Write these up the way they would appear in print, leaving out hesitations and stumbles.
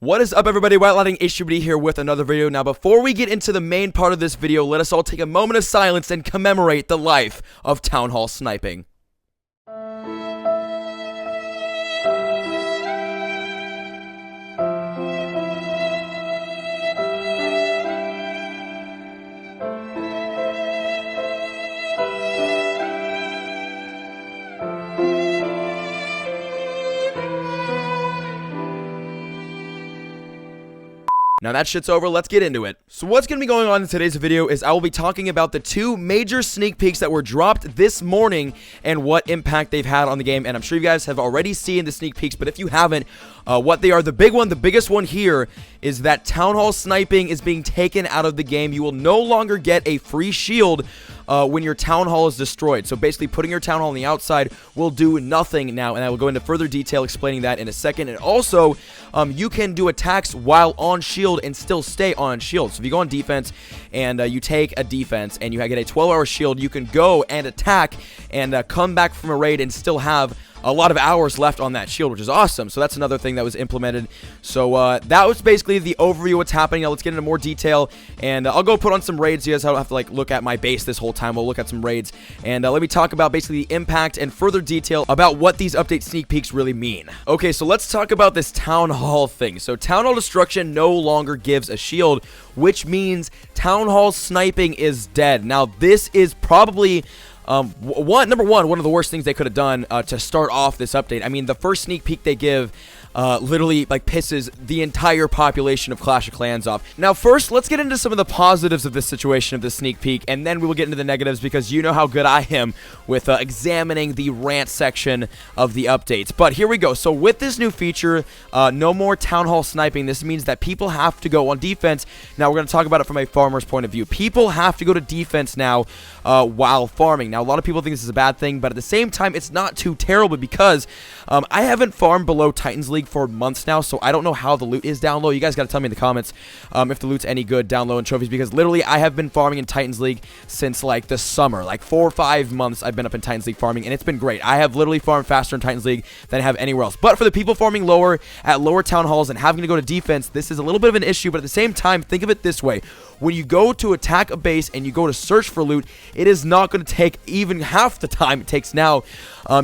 What is up, everybody? Whitelightning HWD here with another video. Now, before we get into the main part of this video, let us all take a moment of silence and commemorate the life of Town Hall Sniping. Now that shit's over, let's get into it. So what's going to be going on in today's video is I will be talking about the two major sneak peeks that were dropped this morning and what impact they've had on the game. And I'm sure you guys have already seen the sneak peeks, but if you haven't, what they are, the biggest one here is that Town Hall Sniping is being taken out of the game. You will no longer get a free shield when your Town Hall is destroyed. So basically putting your Town Hall on the outside will do nothing now, and I will go into further detail explaining that in a second. And also, you can do attacks while on shield and still stay on shield. So if you go on defense and you take a defense and you get a 12-hour shield, you can go and attack and come back from a raid and still have a lot of hours left on that shield, which is awesome. So that's another thing that was implemented. So that was basically the overview of what's happening. Now let's get into more detail, and I'll go put on some raids. You guys don't have to look at my base this whole time. We'll look at some raids, and let me talk about basically the impact and further detail about what these update sneak peeks really mean. Okay, so let's talk about this Town Hall thing. So Town Hall Destruction no longer gives a shield, which means Town Hall Sniping is dead. Now this is probably number one of the worst things they could have done to start off this update. I mean, the first sneak peek they give literally pisses the entire population of Clash of Clans off. Now first, let's get into some of the positives of this situation, of this sneak peek, and then we will get into the negatives, because you know how good I am with examining the rant section of the updates. But here we go. So with this new feature, no more Town Hall Sniping. This means that people have to go on defense. Now we're going to talk about it from a farmer's point of view. People have to go to defense now while farming. Now a lot of people think this is a bad thing, but at the same time, it's not too terrible, because I haven't farmed below Titans League for months now, so I don't know how the loot is down low. You guys got to tell me in the comments if the loot's any good down low in trophies, because literally I have been farming in Titans League since the summer. 4 or 5 months I've been up in Titans League farming, and it's been great. I have literally farmed faster in Titans League than I have anywhere else. But for the people farming lower at lower town halls and having to go to defense, this is a little bit of an issue. But at the same time, think of it this way: when you go to attack a base and you go to search for loot, it is not going to take even half the time it takes now,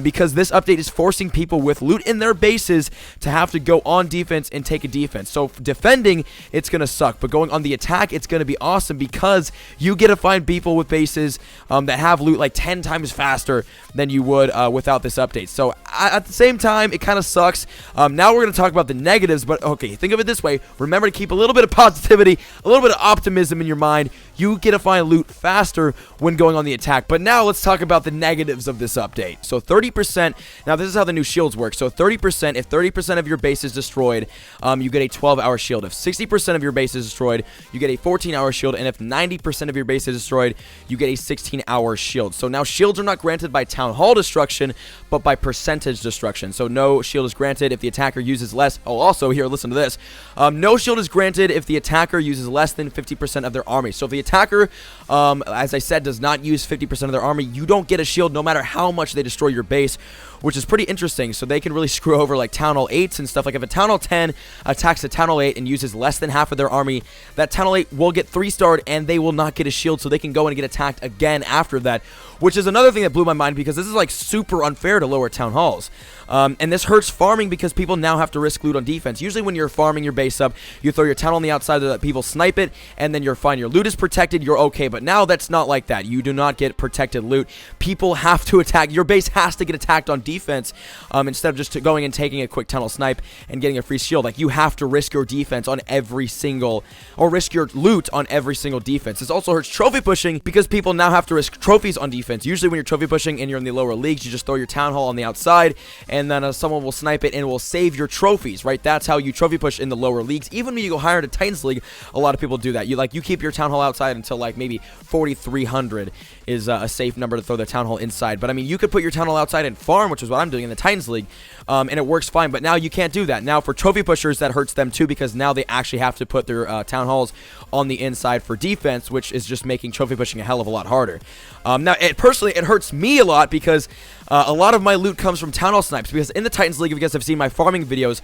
because this update is forcing people with loot in their bases to have to go on defense and take a defense. So defending, it's going to suck, but going on the attack, it's going to be awesome, because you get to find people with bases that have loot 10 times faster than you would without this update. So at the same time, it kind of sucks. Now we're going to talk about the negatives, but okay, think of it this way. Remember to keep a little bit of positivity, a little bit of optimism in your mind. You get to find loot faster when going on the attack. But now let's talk about the negatives of this update. So 30%, now this is how the new shields work. So 30%, if 30% of your base is destroyed, you get a 12-hour shield. If 60% of your base is destroyed, you get a 14-hour shield. And if 90% of your base is destroyed, you get a 16-hour shield. So now shields are not granted by Town Hall Destruction, but by percentage destruction. So no shield is granted if the attacker uses less. Oh, also here, listen to this. No shield is granted if the attacker uses less than 50% of their army. So if the attacker, as I said, does not use 50% of their army, you don't get a shield no matter how much they destroy your base, which is pretty interesting. So they can really screw over Town Hall 8s and stuff. If a Town Hall 10 attacks a Town Hall 8 and uses less than half of their army, that Town Hall 8 will get 3-starred and they will not get a shield, so they can go and get attacked again after that, which is another thing that blew my mind, because this is super unfair to lower Town Halls. And this hurts farming, because people now have to risk loot on defense. Usually when you're farming your base up, you throw your Town Hall on the outside so that people snipe it, and then you're fine. Your loot is protected, you're okay. But now that's not like that. You do not get protected loot. People have to attack. Your base has to get attacked on defense instead of just going and taking a quick tunnel snipe and getting a free shield. You have to risk your defense on every single, or risk your loot on every single defense. This also hurts trophy pushing, because people now have to risk trophies on defense. Usually when you're trophy pushing and you're in the lower leagues, you just throw your Town Hall on the outside, and then someone will snipe it and will save your trophies, right? That's how you trophy push in the lower leagues. Even when you go higher to Titans League, a lot of people do that. You keep your Town Hall outside until maybe 4,300 is a safe number to throw the Town Hall inside. But I mean, you could put your Town Hall outside and farm, which is what I'm doing in the Titans League, and it works fine. But now you can't do that. Now for trophy pushers, that hurts them too, because now they actually have to put their Town Halls on the inside for defense, which is just making trophy pushing a hell of a lot harder. Now, personally, it hurts me a lot, because a lot of my loot comes from Town Hall snipes, because in the Titans League, if you guys have seen my farming videos,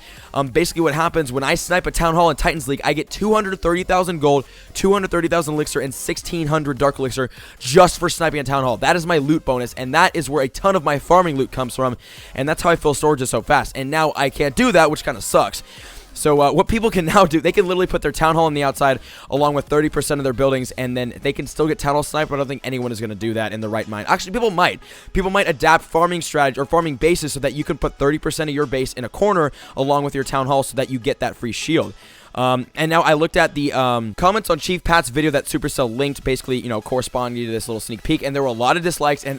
basically what happens when I snipe a Town Hall in Titans League, I get 230,000 gold, 230,000 elixir, and 1,600 dark elixir just for sniping a Town Hall. That is my loot bonus, and that is where a ton of my farming loot comes from, and that's how I fill storages so fast. And now I can't do that, which kind of sucks. So what people can now do, they can literally put their Town Hall on the outside along with 30% of their buildings, and then they can still get Town Hall sniped, but I don't think anyone is going to do that in the right mind. Actually, people might. People might adapt farming strategy or farming bases so that you can put 30% of your base in a corner along with your Town Hall so that you get that free shield. And now I looked at the comments on Chief Pat's video that Supercell linked, basically, you know, corresponding to this little sneak peek, and there were a lot of dislikes and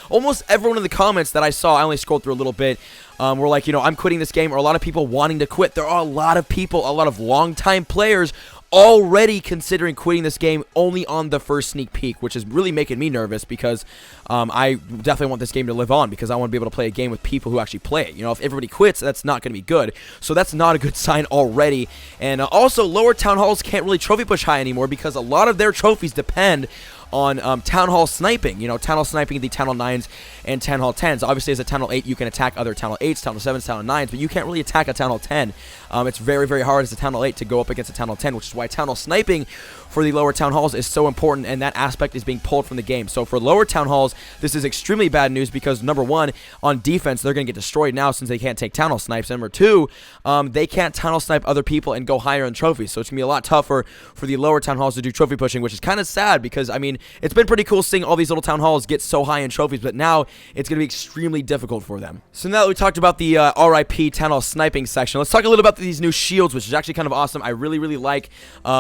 almost everyone in the comments that I saw, I only scrolled through a little bit, were like, you know, I'm quitting this game, or a lot of people wanting to quit. There are a lot of people, a lot of longtime players already considering quitting this game only on the first sneak peek, which is really making me nervous, because I definitely want this game to live on, because I want to be able to play a game with people who actually play it. You know, if everybody quits, that's not going to be good. So that's not a good sign already. And also, lower Town Halls can't really trophy push high anymore, because a lot of their trophies depend on Town Hall sniping. You know, Town Hall sniping the Town Hall 9s and Town Hall 10s. Obviously, as a Town Hall 8, you can attack other Town Hall 8s, Town Hall 7s, Town Hall 9s, but you can't really attack a Town Hall 10. It's very, very hard as a Town Hall 8 to go up against a Town Hall 10, which is why Town Hall sniping for the lower Town Halls is so important, and that aspect is being pulled from the game. So for lower Town Halls, this is extremely bad news, because number one, on defense, they're going to get destroyed now since they can't take Town Hall snipes. Number two, they can't Town Hall snipe other people and go higher in trophies, so it's going to be a lot tougher for the lower Town Halls to do trophy pushing, which is kind of sad, because, I mean, it's been pretty cool seeing all these little Town Halls get so high in trophies, but now it's going to be extremely difficult for them. So now that we talked about the RIP Town Hall sniping section, let's talk a little about these new shields, which is actually kind of awesome. I really, really like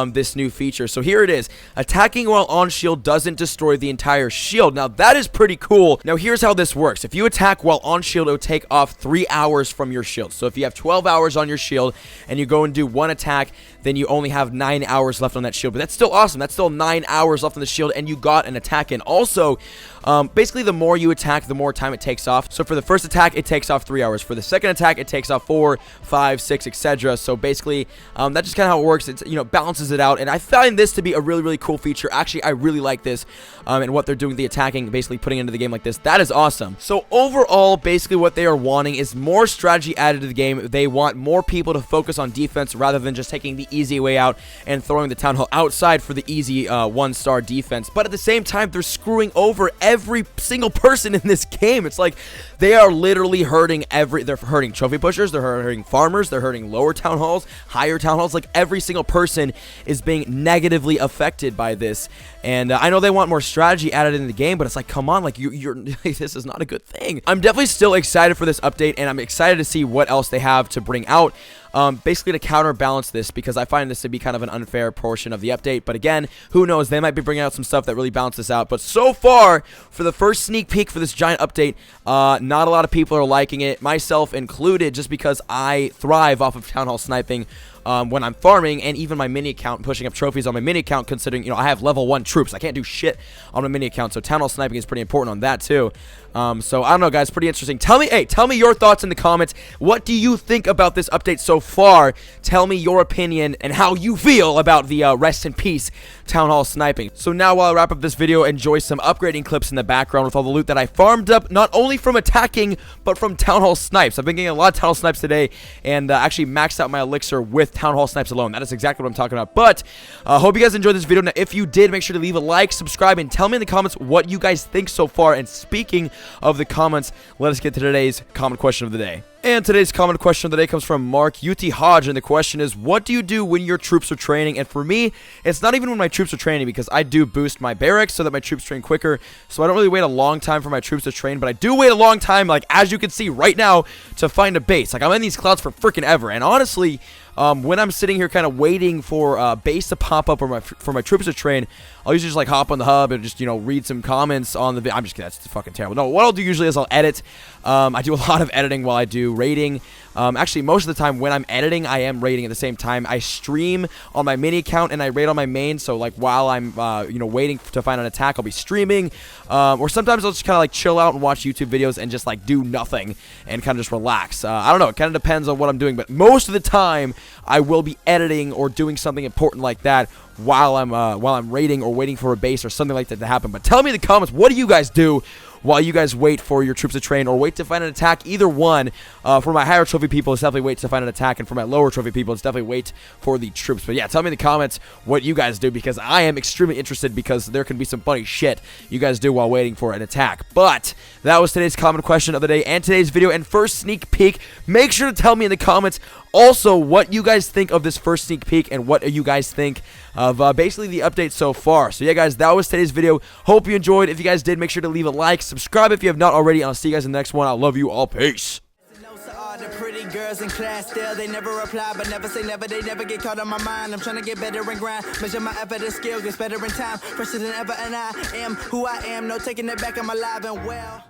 this new feature. So here it is. Attacking while on shield doesn't destroy the entire shield. Now, that is pretty cool. Now, here's how this works. If you attack while on shield, it'll take off 3 hours from your shield. So if you have 12 hours on your shield and you go and do one attack, then you only have 9 hours left on that shield. But that's still awesome. That's still 9 hours left on the shield, and you got an attack in. Also, basically, the more you attack, the more time it takes off. So for the first attack, it takes off 3 hours. For the second attack, it takes off 4, 5, 6, etc. So basically, that's just kind of how it works. It's, you know, balances it out. And I find this to be a really, really cool feature. Actually, I really like this, and what they're doing with the attacking, basically putting into the game like this. That is awesome. So overall, basically what they are wanting is more strategy added to the game. They want more people to focus on defense rather than just taking the easy way out and throwing the Town Hall outside for the easy 1-star defense. But at the same time, they're screwing over every single person in this game. It's like they are literally hurting they're hurting trophy pushers, they're hurting farmers, they're hurting lower Town Halls, higher Town Halls. Like, every single person is being negatively affected by this. And I know they want more strategy added in the game, but it's like, come on, like, you're this is not a good thing. I'm definitely still excited for this update, and I'm excited to see what else they have to bring out. Basically to counterbalance this, because I find this to be kind of an unfair portion of the update. But again, who knows, they might be bringing out some stuff that really balances this out. But so far, for the first sneak peek for this giant update, not a lot of people are liking it, myself included, just because I thrive off of Town Hall sniping when I'm farming, and even my mini account, pushing up trophies on my mini account, considering, you know, I have level 1 troops. I can't do shit on my mini account, so Town Hall sniping is pretty important on that too. So I don't know, guys, pretty interesting. Tell me your thoughts in the comments. What do you think about this update so far? Tell me your opinion and how you feel about the rest in peace Town Hall sniping. So now, while I wrap up this video, enjoy some upgrading clips in the background with all the loot that I farmed up, not only from attacking, but from Town Hall snipes. I've been getting a lot of Town Hall snipes today, and actually maxed out my elixir with Town Hall snipes alone. That is exactly what I'm talking about. But hope you guys enjoyed this video. Now, if you did, make sure to leave a like, subscribe, and tell me in the comments what you guys think so far. And speaking of the comments, let us get to today's comment question of the day. And today's comment question of the day comes from Mark UT Hodge, and the question is, what do you do when your troops are training? And for me, it's not even when my troops are training, because I do boost my barracks so that my troops train quicker, so I don't really wait a long time for my troops to train, but I do wait a long time, like as you can see right now, to find a base. Like, I'm in these clouds for freaking ever, and honestly, when I'm sitting here kind of waiting for base to pop up or for my troops to train, I'll usually just like hop on the hub and just, you know, read some comments on the video. I'm just kidding, that's fucking terrible. No, what I'll do usually is I'll edit. I do a lot of editing while I do raiding. Actually, most of the time when I'm editing, I am raiding at the same time. I stream on my mini account and I raid on my main. So like while I'm you know, waiting to find an attack, I'll be streaming. Or sometimes I'll just kind of like chill out and watch YouTube videos and just like do nothing and kind of just relax. I don't know, it kind of depends on what I'm doing, but most of the time I will be editing or doing something important like that while I'm raiding or waiting for a base or something like that to happen. But tell me in the comments, what do you guys do while you guys wait for your troops to train or wait to find an attack. Either one. For my higher trophy people, it's definitely wait to find an attack, and for my lower trophy people, it's definitely wait for the troops. But yeah, tell me in the comments what you guys do, because I am extremely interested, because there can be some funny shit you guys do while waiting for an attack. But that was today's comment question of the day and today's video and first sneak peek. Make sure to tell me in the comments also what you guys think of this first sneak peek and what you guys think of basically the update so far. So yeah, guys, that was today's video. Hope you enjoyed. If you guys did, make sure to leave a like, subscribe if you have not already, and I'll see you guys in the next one. I love you all. Peace. The pretty girls in class still, they never reply, but never say never, they never get caught on my mind. I'm trying to get better and grind, measure my effort and skill, gets better in time, fresher than ever, and I am who I am, no taking it back, I'm alive and well.